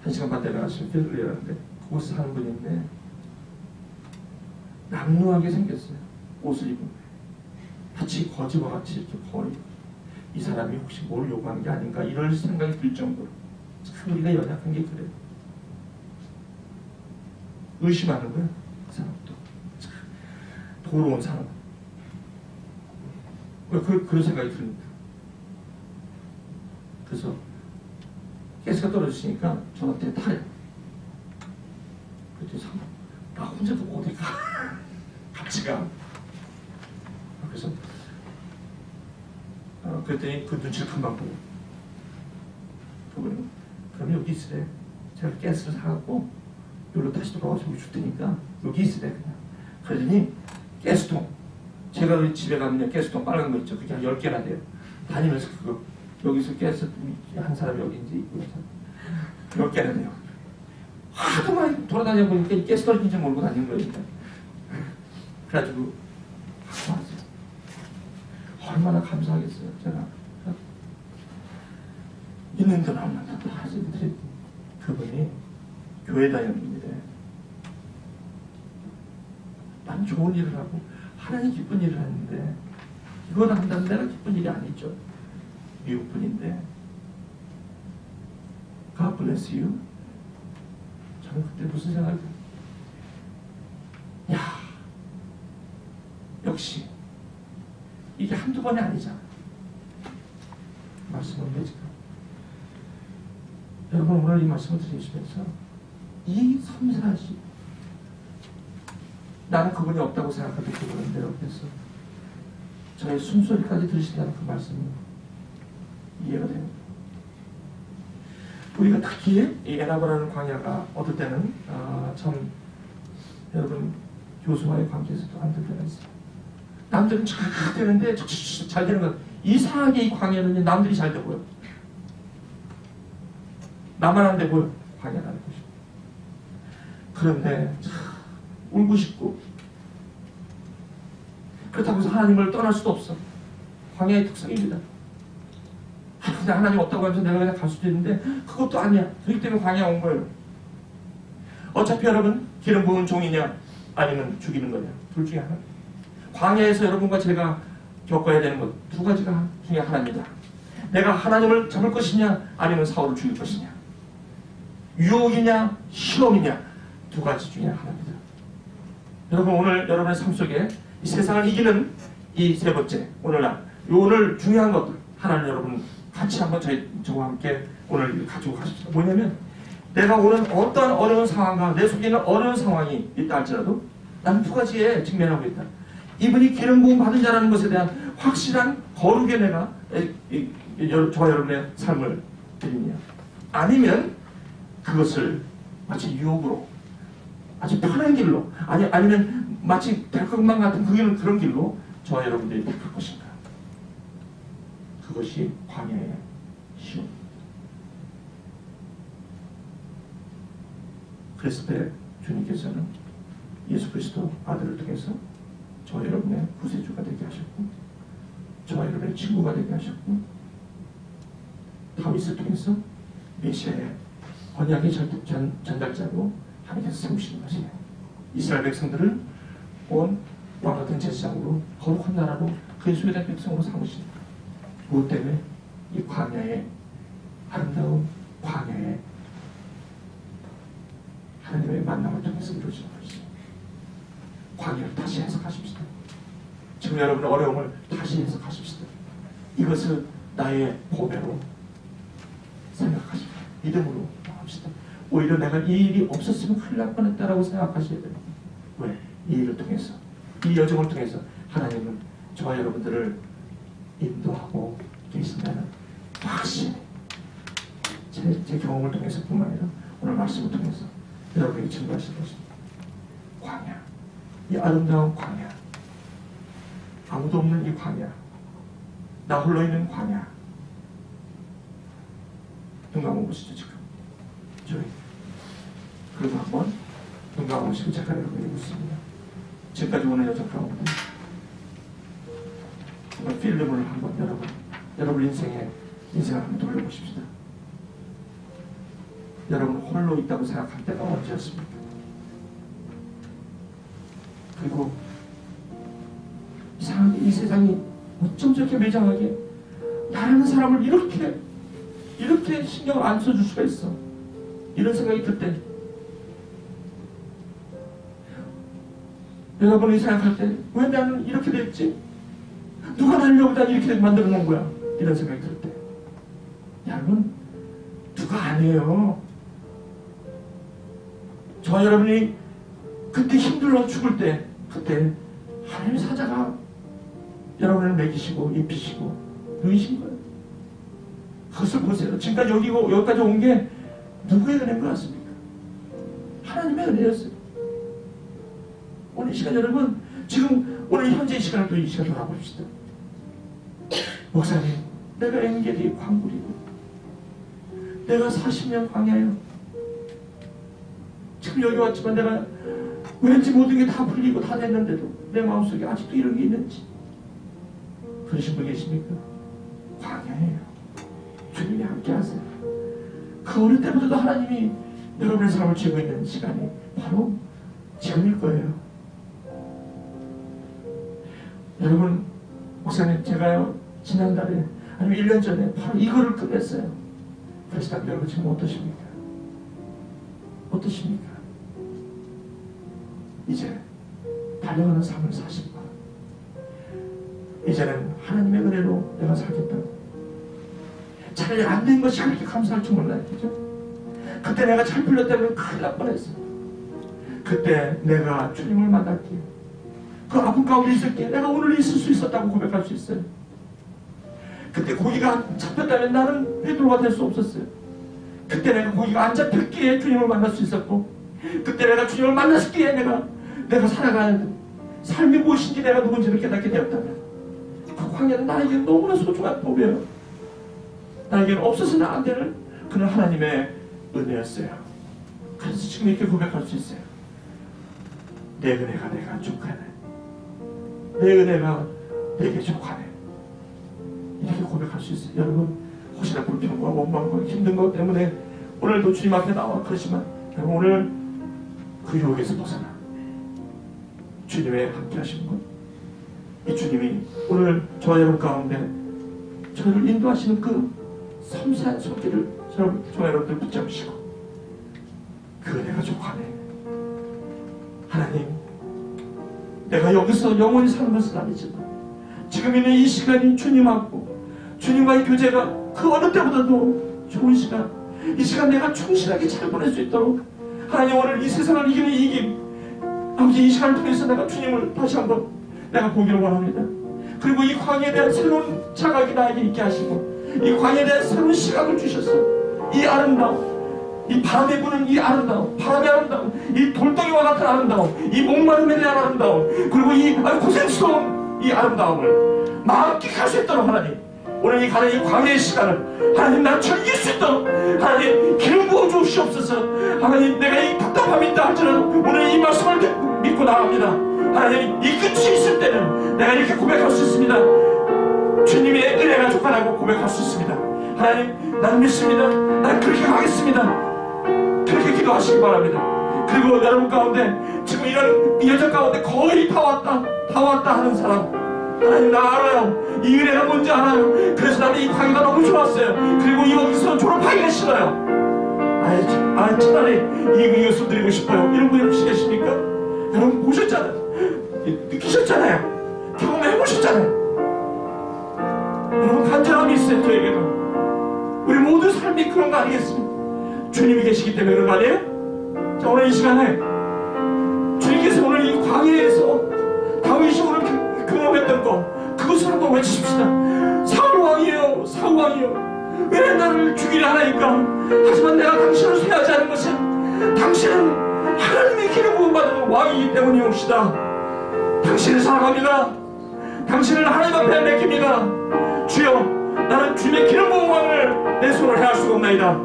한 시간 반 내려가시는 핀들이라는데 그곳에 사는 분이 있는데 남루하게 생겼어요. 옷을 입은 같이 거지와 같이 이렇게 거의 이 사람이 혹시 뭘 요구한 게 아닌가 이럴 생각이 들 정도로 참 우리가 연약한 게 그래요. 의심하는 거예요. 그 사람도 참 도로운 사람. 그런 생각이 듭니다. 그래서 가스가 떨어지니까 저한테 타요. 그래서 나 혼자도 어디 가? 같이 가. 그래서 그랬더니 그 눈치를 금방 보고 그분은 그럼 여기 있으래. 제가 가스를 사갖고 여기로 다시 돌아와서 여기 줄 테니까 여기 있으래 그냥. 그러더니 가스통 제가 집에 가면 가스통 빨간 거 있죠. 그게 한 10개나 돼요. 다니면서 그거 여기서 가스 한 사람이 여기 이제 있고 10개나 돼요. 하도 많이 돌아다녀 보니까 가스 떨어진지 모르고 다니는 거예요. 그래가지고 왔어요. 얼마나 감사하겠어요. 제가 있는 돈 없는 돈 다 드렸더니 그분이 교회 다녔는데 난 좋은 일을 하고 하나님 기쁜 일을 했는데 이걸 한다면 내가 기쁜 일이 아니죠. 미국 분인데 God bless you. 저는 그때 무슨 생각이 야 역시 이게 한두 번이 아니잖아. 말씀은 되지가. 여러분 오늘 이 말씀을 드리시면서 이 섬세하시 나는 그분이 없다고 생각하던 그분은 내 옆에서 저의 숨소리까지 들으신다는 그 말씀이 이해가 됩니다. 우리가 특히 이 에나바라는 광야가 어떨 때는 참 여러분 교수와의 관계에서도 안 될 때가 있어요. 남들은 잘 되는데 잘 되는 건 이상하게 이 광야는 남들이 잘 돼 보여. 나만 안 돼 보여. 광야라는 것이. 그런데 참 울고 싶고 그렇다고 해서 하나님을 떠날 수도 없어. 광야의 특성입니다. 근데 하나님 없다고 하면서 내가 그냥 갈 수도 있는데 그것도 아니야. 그렇기 때문에 광야 온 거예요. 어차피 여러분 기름 부은 종이냐 아니면 죽이는 거냐 둘 중에 하나. 광야에서 여러분과 제가 겪어야 되는 것 두 가지가 중에 하나입니다. 내가 하나님을 잡을 것이냐 아니면 사울을 죽일 것이냐. 유혹이냐 시험이냐 두 가지 중에 하나입니다. 여러분 오늘 여러분의 삶 속에 이 세상을 이기는 이 세 번째 오늘 중요한 것들 하나는 여러분 같이 한번 저와 함께 오늘 가지고 가십시오. 뭐냐면 내가 오는 어떠한 어려운 상황과 내 속에 있는 어려운 상황이 있다 할지라도 난 두 가지에 직면하고 있다. 이분이 기름 부음 받은 자라는 것에 대한 확실한 거룩의 내가 저와 여러분의 삶을 드리냐 아니면 그것을 마치 유혹으로 아주 편한 길로 아니면 마치 될 것만 같은 그런 길로 저와 여러분들이 택할 것인가. 그것이 광야의 시험. 그래서 주님께서는 예수 그리스도 아들을 통해서 저와 여러분의 구세주가 되게 하셨고 저와 여러분의 친구가 되게 하셨고 다윗을 통해서 메시아의 언약의 전달자로 하나님께서 세우시는 것이에요. 이스라엘 백성들을 온 왕 같은 제사장으로 거룩한 나라로 그의 소유된 백성으로 삼으신 무엇 때문에 이 광야의 아름다운 광야의 하나님의 만남을 통해서 이루어지는 것이죠. 광야를 다시 해석하십시다. 지금 여러분의 어려움을 다시 해석하십시다. 이것을 나의 보배로 생각하십시다. 믿음으로 나갑시다. 오히려 내가 이 일이 없었으면 큰일 날 뻔했다라고 생각하셔야 돼요. 왜? 이 일을 통해서 이 여정을 통해서 하나님은 저와 여러분들을 인도하고 계신다는 확신 제 경험을 통해서 뿐만 아니라 오늘 말씀을 통해서 여러분에게 증거하실 것입니다. 광야 이 아름다운 광야 아무도 없는 이 광야 나 홀로 있는 광야 눈 감아보시죠. 지금 저희 그래도 한번 눈 감아보시고 제가 여러분에게 묻습니다. 지금까지 오는 여정 가운데 정말 필름을 한번 여러분 인생을 한번 돌려보십시다. 여러분 홀로 있다고 생각할 때가 언제였습니까? 그리고 이상하게 이 세상이 어쩜 저렇게 매장하게 나라는 사람을 이렇게 신경을 안 써줄 수가 있어. 이런 생각이 들 때 여러분이 생각할 때 왜 나는 이렇게 됐지? 누가 나를 여기다 이렇게 만들어 놓은 거야? 이런 생각이 들 때 여러분 누가 안 해요. 저 여러분이 그때 힘들어 죽을 때 그때 하나님의 사자가 여러분을 먹이시고 입히시고 누이신 거예요. 그것을 보세요. 지금까지 여기까지 온 게 누구의 은혜인 것 같습니까? 하나님의 은혜였어요. 오늘 이 시간 여러분 지금 오늘 현재 이 시간을 또 이 시간 돌아봅시다. 목사님 내가 엔게디 광굴이고 내가 40년 광야요. 지금 여기 왔지만 내가 왠지 모든 게 다 풀리고 다 됐는데도 내 마음속에 아직도 이런 게 있는지 그러신 분 계십니까? 광야예요. 주님이 함께 하세요. 그 어느 때보다도 하나님이 여러분의 삶을 지고 있는 시간이 바로 지금일 거예요. 여러분 목사님 제가요 지난달에 아니면 1년 전에 바로 이거를 끝냈어요. 그래서 여러분 지금 어떠십니까? 어떠십니까? 이제 달려가는 삶을 사실 거야. 이제는 하나님의 은혜로 내가 살겠다고. 차라리 안 된 것이 그렇게 감사할 줄 몰라요. 그죠? 그때 내가 잘 풀렸다면 큰일 날 뻔했어요. 그때 내가 주님을 만날게요. 그 아픈 가운데 있을게 내가 오늘 있을 수 있었다고 고백할 수 있어요. 그때 고기가 잡혔다면 나는 베드로가 될 수 없었어요. 그때 내가 고기가 안 잡혔기에 주님을 만날 수 있었고 그때 내가 주님을 만났기에 내가 살아가는 삶이 무엇인지 내가 누군지를 깨닫게 되었다면 그 광야는 나에게는 너무나 소중한 법이에요. 나에게는 없어서는 안 되는 그런 하나님의 은혜였어요. 그래서 지금 이렇게 고백할 수 있어요. 내 은혜가 내가 족하네. 내 은혜가 내게 족하네. 이렇게 고백할 수 있어요. 여러분 혹시나 불평과 원망과 힘든 것 때문에 오늘도 주님 앞에 나와 그러지만 여러분 오늘 그 유혹에서 벗어나 주님의 함께 하시는 것, 이 주님이 오늘 저와 여러분 가운데 저를 인도하시는 그 섬세한 손길을 저와 여러분들 붙잡으시고 그 은혜가 족하네. 하나님 내가 여기서 영원히 사는 것은 아니지만 지금 있는 이 시간이 주님과의 교제가 그 어느 때보다도 좋은 시간, 이 시간 내가 충실하게 잘 보낼 수 있도록 하나님 오늘 이 세상을 이기는 이김 아버지 이 시간을 통해서 내가 주님을 다시 한번 내가 보기를 원합니다. 그리고 이 광야에 대한 새로운 자각이 나에게 있게 하시고 이 광야에 대한 새로운 시각을 주셔서 이 아름다움, 이 바람에 부는 이 아름다움, 바람의 아름다움, 이 돌덩이와 같은 아름다움, 이 목마름에 대한 아름다움, 그리고 이 고생스러운 이 아름다움을 마음껏 할 수 있도록 하나님 오늘 이 가는 이 광야의 시간을 하나님 나를 즐길 수 있도록 하나님 기름 부어 주시옵소서. 하나님 내가 이 답답함이 있다 할지라도 오늘 이 말씀을 믿고 나갑니다. 하나님 이 끝이 있을 때는 내가 이렇게 고백할 수 있습니다. 주님의 은혜가 족하다고 고백할 수 있습니다. 하나님 난 믿습니다. 난 그렇게 가겠습니다. 그렇게 기도하시기 바랍니다. 그리고 여러분 가운데 지금 이런 이 여정 가운데 거의 다 왔다 하는 사람 하나님 나 알아요. 이 은혜가 뭔지 알아요. 그래서 나는 이 강의가 너무 좋았어요. 그리고 여기서 졸업하기가 싫어요. 차라리 이것을 드리고 싶어요. 이런 분 혹시 계십니까? 여러분 보셨잖아요. 느끼셨잖아요. 경험해보셨잖아요. 여러분 간절함이 있어요. 저에게도 우리 모두 삶이 그런 거 아니겠습니까? 주님이 계시기 때문에 그런 거 아니에요? 자 오늘 이 시간에 주님께서 오늘 이 광야에서 다윗이 오늘 경험했던 거 그것을 한번 외치십시다. 사울왕이여 사울왕이여 왜 나를 죽이려 하나이까? 하지만 내가 당신을 쇠하지 않은 것은 당신은 하나님의 기름 부음 받은 왕이기 때문이옵시다. 당신을 사랑합니다. 당신을 하나님 앞에 맡깁니다. 주여 나는 주님의 기름 부은 왕을 내 손을 해할 수가 없나이다.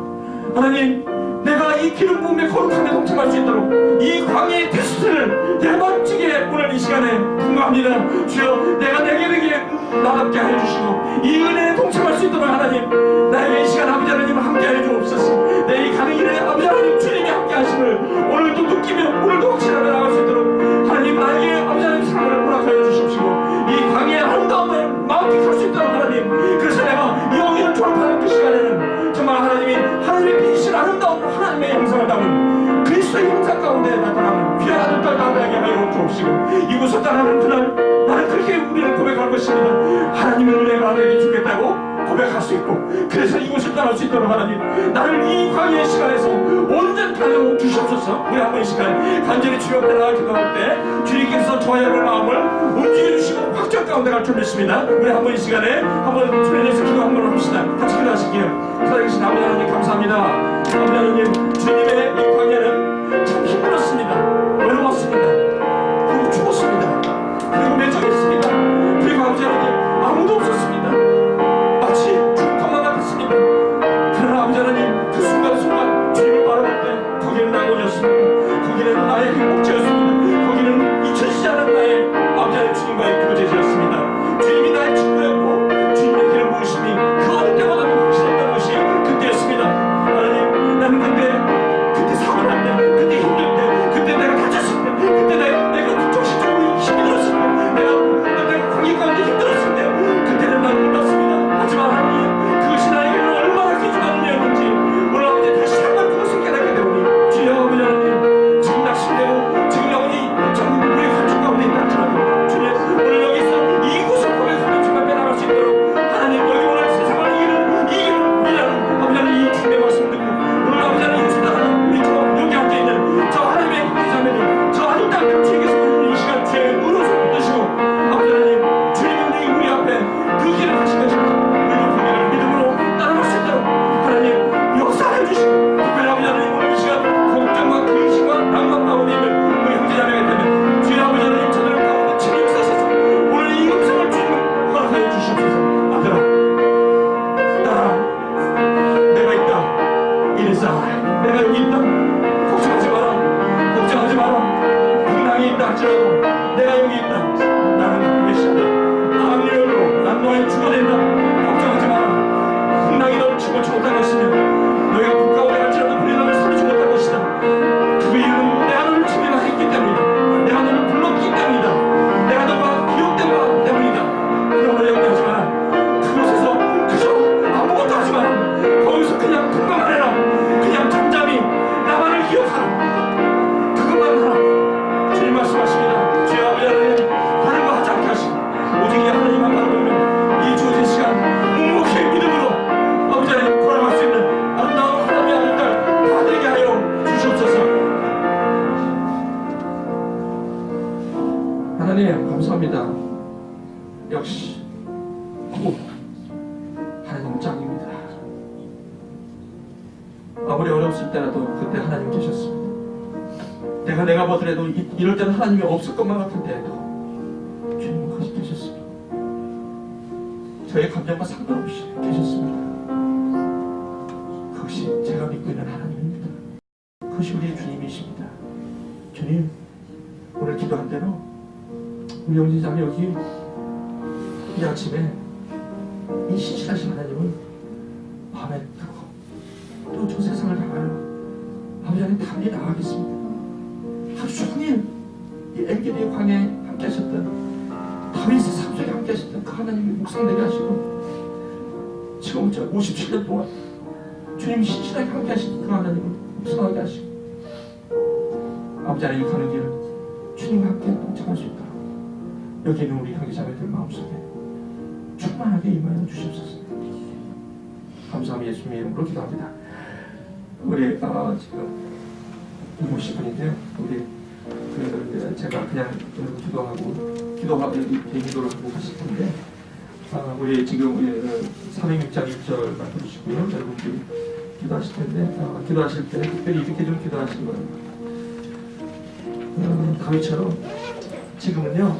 하나님 내가 이 기름 부음에 거룩함에 동참할 수 있도록 이 광야의 테스트를 내가 멋지게 오늘 이 시간에 분노합니다. 주여, 내가 내게 나답게 하여 주시고 이 은혜에 동참할 수 있도록 하나님, 나에게 이 시간 아버지 하나님을 함께 하여 주옵소서. 내 이 가는 길에 아버지 하나님 주님이 함께 하심을 오늘도 느끼며 오늘도 확신하며 나갈 수 있도록 하나님, 나에게 아버지 하나님 사랑을 허락하여 주십시오. 이 광야의 아름다움을 만끽할 수 있도록 하나님, 그래서 내가 영영 졸업하는 그 시간에는 정말 하나님의 빛이 아름다운 하나님의 형상을 담은 그리스도의 형상 가운데 나타나는 귀한 아들딸 나에게 하여 주옵시고, 이곳을 떠나는 그날 나는 그렇게 우리를 고백할 것입니다. 하나님의 은혜가 나에게 주겠다고 고백할 수 있고, 그래서 이곳을 떠날 수 있도록 하나님, 나를 이 광야의 시간에서 온전히 달려 주시옵소서. 우리 한번 이 시간 간절히 주여 앞에 나가 기도할 때 주님께서 저와 여러분의 마음을 움직여주시고 확정 가운데 갈 줄 믿습니다. 우리 한번 이 시간에 한번 주님에서 기도 한번 합시다. 같이 기도하실게요. 살아계신 아버지 하나님 감사합니다. 아버지 하나님, 주님의 이 광야는 참 힘들었습니다. 외로웠습니다. 그리고 죽었습니다. 그리고 매정했습니다. 그리고 아버지 하나님, 아무도 없었습니다. 마치 죽을 것만 같았습니다. 그러나 아버지 하나님, 그 순간순간 주님을 바라볼 때 거기는 낙원이었습니다. 거기는 나의 행복지였습니다. 거기는 잊혀지지 않은 나의 아버지 하나님 주님과의 교제지였습니다. 주님이 나의 친구였고 주님의 길을 모으심이 그 어느 때보다도 확실했던 것이 그때였습니다. 하나님, 나는 그때 사고 날 때, 그때 힘들 때, 그때 내가 다쳤을 때, 그때 내가 정신적으로 힘이 들었을 때, 내가 관계 가운데 힘들었을 때, 그때는 난 몰랐습니다. 하지만 하나님, 그것이 나에게는 얼마나 귀중한 은혜였는지 오늘 아버지 다시 한번 그것을 깨닫게 되오니, 주여 아버지 하나님, 지금 낙심되고 지금 영혼이 전부 우리의 감정 가운데 있다 할지라도 주님, 오늘 여기서 이곳을 고백하며 정말 빼나갈 수 있도록 하나님, 여기 오늘 세상을 이기는 미라는 아버지 하나님 이 주님의 말씀 듣고 오늘 아버지 하나님 인수다하는 우리 여기 앉아있는 저 하나님의 기자매들, 저 아름다운 주님께서 이 시간 주의 의로서 붙드시고 아버지 하나님, 주님이 우리 앞에 그 길을 하시면서 우리도 그 길을 믿음으로 따라갈 수 있도록 하나님 역사해 주시고, 특별히 아버지 하나님 오늘 이 시간 걱정과 근심과 낭만 가운데 있는 우리 형제자매가 되면 주의 아버지 하나님 저들 가운데 친히 역사하셔서 오늘 이 음성을 주님 허락하여 주시옵소서. 아들아, 딸아, 내가 있다. 이리사, 내가 여기 있다. 걱정하지 마라. 걱정하지 마라. 풍랑이 있다 할지라도 내가 여기 있다. 나는 갖고 계신다. 아무리여도 난 너의 주가 된다. 걱정하지 마라. 풍랑이 너를 죽어치 못할 것이며 너희가 국가오래 할지라도 불이 너를 살리지 못할 것이다. 그 이유는 내가 너를 지명했기 때문이다. 내가 너를 불렀기 때문이다. 내가 너가 기억된 바 때문이다. 그러므로 여기 하지 마라. 그곳에서 그저 아무것도 하지 마라. 거기서 그냥 통과만 해라. 그냥 잠잠히 나만을 기억하라. 그것만 하라. 주님 말씀하십니다. 주여 아버지 하나님, 다른 거 하지 않게 하시고 오직 이 하나님만 바라보면 이 주어진 시간 묵묵히 믿음으로 아버지 하나님 걸어갈 수 있는 아름다운 하나님의 아들딸 다 되게 하여 주시옵소서. 하나님 감사합니다. 역시 하나님 짱입니다. 아무리 어려웠을 때라도 그때 하나님 계셨습니다. 내가 보더라도 이럴 때는 하나님이 없을 것만 같을 때에도 주님은 거기 계셨습니다. 저의 감정과 상관없이 계셨습니다. 그것이 제가 믿고 있는 하나님입니다. 그것이 우리의 주님이십니다. 주님, 오늘 기도한 대로 우리 영진자매 여기 이 아침에 이 신실하신 하나님을 마음에 두고 또 저 세상을 향하여 아버지 하나님 담이 나가겠습니다. 하루 종일 이 엔게디의 광야에 함께 하셨던 다윗의 삶 속에 함께 하셨던 그 하나님의 묵상되게 하시고 지금 저 57년 동안 주님이 신실하게 함께 하신 그 하나님을 묵상하게 하시고 아버지 하나님 가는 길을 주님과 함께 동참할 수 있도록 여기 있는 우리 형제자매들 마음속에 충만하게 임하여 주시옵소서. 감사합니다. 예수님의 이름으로 기도합니다. 우리 지금 50분인데요. 우리 제가 그냥 기도하고 기도를 하고 가실 텐데 우리 지금 306장 1절만 들으시고요. 여러분들이 기도하실 텐데 기도하실 때 특별히 이렇게 좀 기도하시는 거예요. 다윗처럼 지금은요,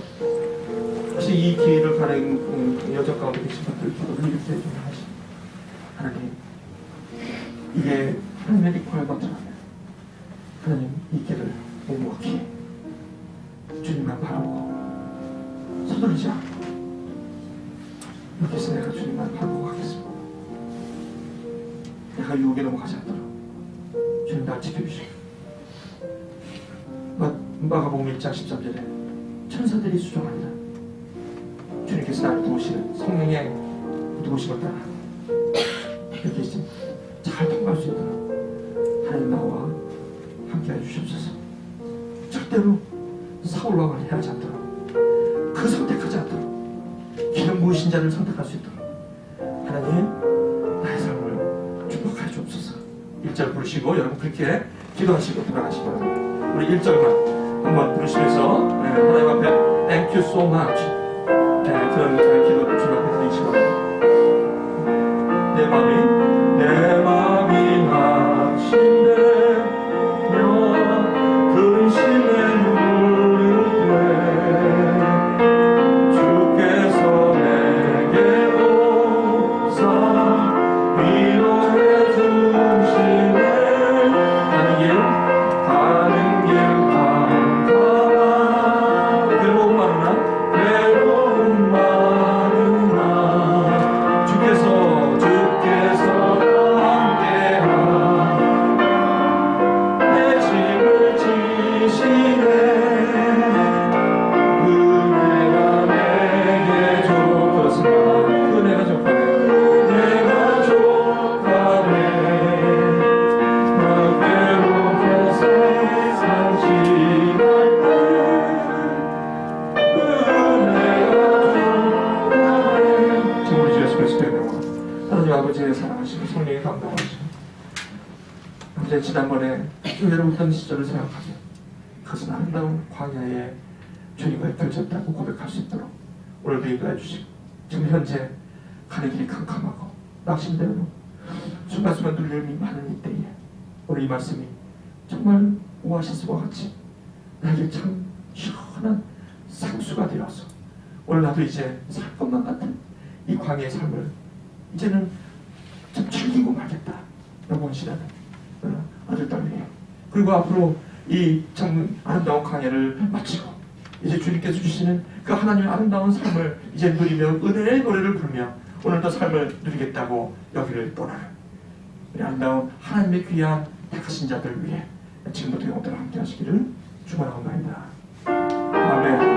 혹시 이 길을 가는 여정 가운데 계신 분들 기도를 이렇게 좀 하시고, 하나님, 이게 하나님의 리콜 같은 내가 유혹에 넘어가지 않도록 주님 날 지켜주시고, 마가복음 1장 13절에 천사들이 수종하니라. 주님께서 나를 도우시는 성령의 도우심을 따라 이렇게 잘 통과할 수 있도록 하나님 나와 함께 해주시옵소서. 절대로 사울 왕을 해하지 않도록, 그 선택하지 않도록, 기름 부으신 자를 선택할 수 있도록 하나님 나의 삶을 축복하여 주옵소서. 1절 부르시고 여러분 그렇게 기도하시고 돌아가시기 바랍니다. 우리 1절만 한번 부르시면서 하나님 앞에 Thank you so much 그런 기도 주님 앞에 드리시기 바랍니다. 내 마음이 낙심되며 근심에 누를 때 주께서 내게 오사 위로해 주시네. 가는 길 깜깜한 괴로움 많으나 주께서 함께하 내 짐을 지시네. 은혜가 내게 족하네. 은혜가 족하네. 나 괴롭게 세상 지날 때 은혜가 족하네. 지금 우리 주 예수 그리스도의 이름으로 하나님 아버지의 사랑하시고 성령의 감동하시고, 아버지 지난번에 외로웠던 시절을 생각하며 그것은 아름다운 광야에 주님과 펼쳤다고 고백할 수 있도록 오늘도 인도해 주시고, 지금 현재 가는 길이 캄캄하고 낙심되고 순간순간 눌림이 많은 이때에 오늘 이 말씀이 정말 오아시스와 같이 나에게 참 시원한 상수가 되어서 오늘 나도 이제 살 것만 같은 이 광야의 삶을 이제는 좀 즐기고 말겠다 라고 원시라는 아들 딸이에요. 그리고 앞으로 이 참 아름다운 광야를 마치고 이제 주님께서 주시는 그 하나님의 아름다운 삶을 이제 누리며 은혜의 노래를 부르며 오늘도 삶을 누리겠다고 여기를 떠나는 우리 아름다운 하나님의 귀한 택하신 자들 위해 지금부터 영원토록 함께 하시기를 축원하옵나이다. 아멘.